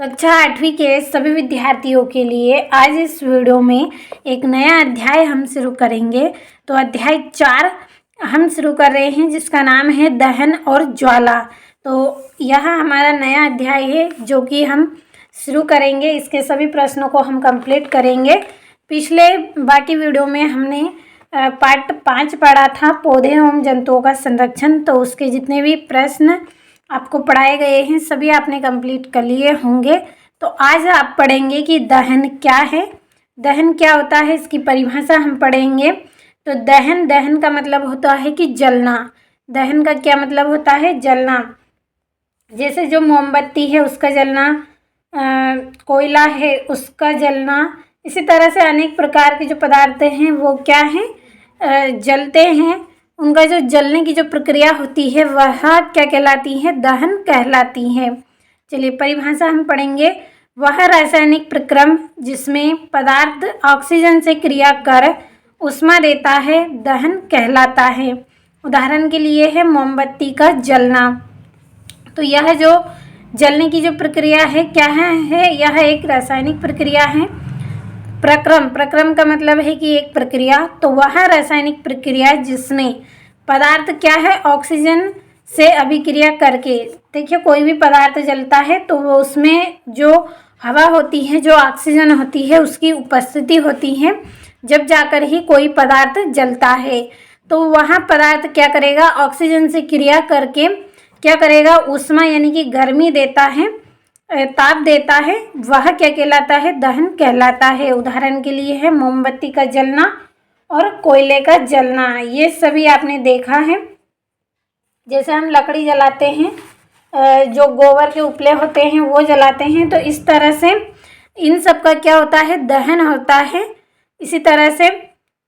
कक्षा 8वीं के सभी विद्यार्थियों के लिए आज इस वीडियो में एक नया अध्याय हम शुरू करेंगे। तो अध्याय 4 हम शुरू कर रहे हैं जिसका नाम है दहन और ज्वाला। तो यह हमारा नया अध्याय है जो कि हम शुरू करेंगे। इसके सभी प्रश्नों को हम कंप्लीट करेंगे। पिछले बाकी वीडियो में हमने पार्ट 5 पढ़ा था पौधे एवं जंतुओं का संरक्षण। तो उसके जितने भी प्रश्न आपको पढ़ाए गए हैं सभी आपने कंप्लीट कर लिए होंगे। तो आज आप पढ़ेंगे कि दहन क्या है, दहन क्या होता है, इसकी परिभाषा हम पढ़ेंगे। तो दहन का मतलब होता है कि जलना। दहन का क्या मतलब होता है? जलना। जैसे जो मोमबत्ती है उसका जलना, कोयला है उसका जलना, इसी तरह से अनेक प्रकार के जो पदार्थ हैं वो क्या हैं? जलते हैं। उनका जो जलने की जो प्रक्रिया होती है वह क्या कहलाती है? दहन कहलाती है। चलिए परिभाषा हम पढ़ेंगे। वह रासायनिक प्रक्रम जिसमें पदार्थ ऑक्सीजन से क्रिया कर ऊष्मा देता है दहन कहलाता है। उदाहरण के लिए है मोमबत्ती का जलना। तो यह जो जलने की जो प्रक्रिया है क्या है? यह एक रासायनिक प्रक्रिया है। प्रक्रम का मतलब है कि एक प्रक्रिया। तो वह रासायनिक प्रक्रिया जिसमें पदार्थ क्या है? ऑक्सीजन से अभिक्रिया करके, देखिए कोई भी पदार्थ जलता है तो वो उसमें जो हवा होती है, जो ऑक्सीजन होती है, उसकी उपस्थिति होती है जब जाकर ही कोई पदार्थ जलता है। तो वह पदार्थ क्या करेगा? ऑक्सीजन से क्रिया करके क्या करेगा? ऊष्मा यानी कि गर्मी देता है, ताप देता है। वह क्या कहलाता है? दहन कहलाता है। उदाहरण के लिए है मोमबत्ती का जलना और कोयले का जलना। ये सभी आपने देखा है। जैसे हम लकड़ी जलाते हैं, जो गोबर के उपले होते हैं वो जलाते हैं, तो इस तरह से इन सब का क्या होता है? दहन होता है। इसी तरह से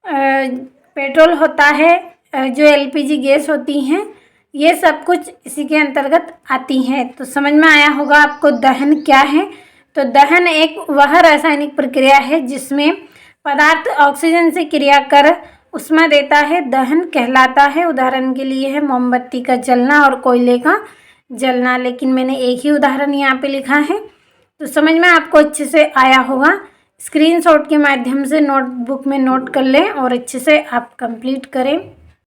पेट्रोल होता है, जो एलपीजी गैस होती हैं, ये सब कुछ इसी के अंतर्गत आती है। तो समझ में आया होगा आपको दहन क्या है। तो दहन एक वह रासायनिक प्रक्रिया है जिसमें पदार्थ ऑक्सीजन से क्रिया कर ऊष्मा देता है, दहन कहलाता है। उदाहरण के लिए है मोमबत्ती का जलना और कोयले का जलना। लेकिन मैंने एक ही उदाहरण यहाँ पे लिखा है। तो समझ में आपको अच्छे से आया होगा। स्क्रीनशॉट के माध्यम से नोटबुक में नोट कर लें और अच्छे से आप कंप्लीट करें।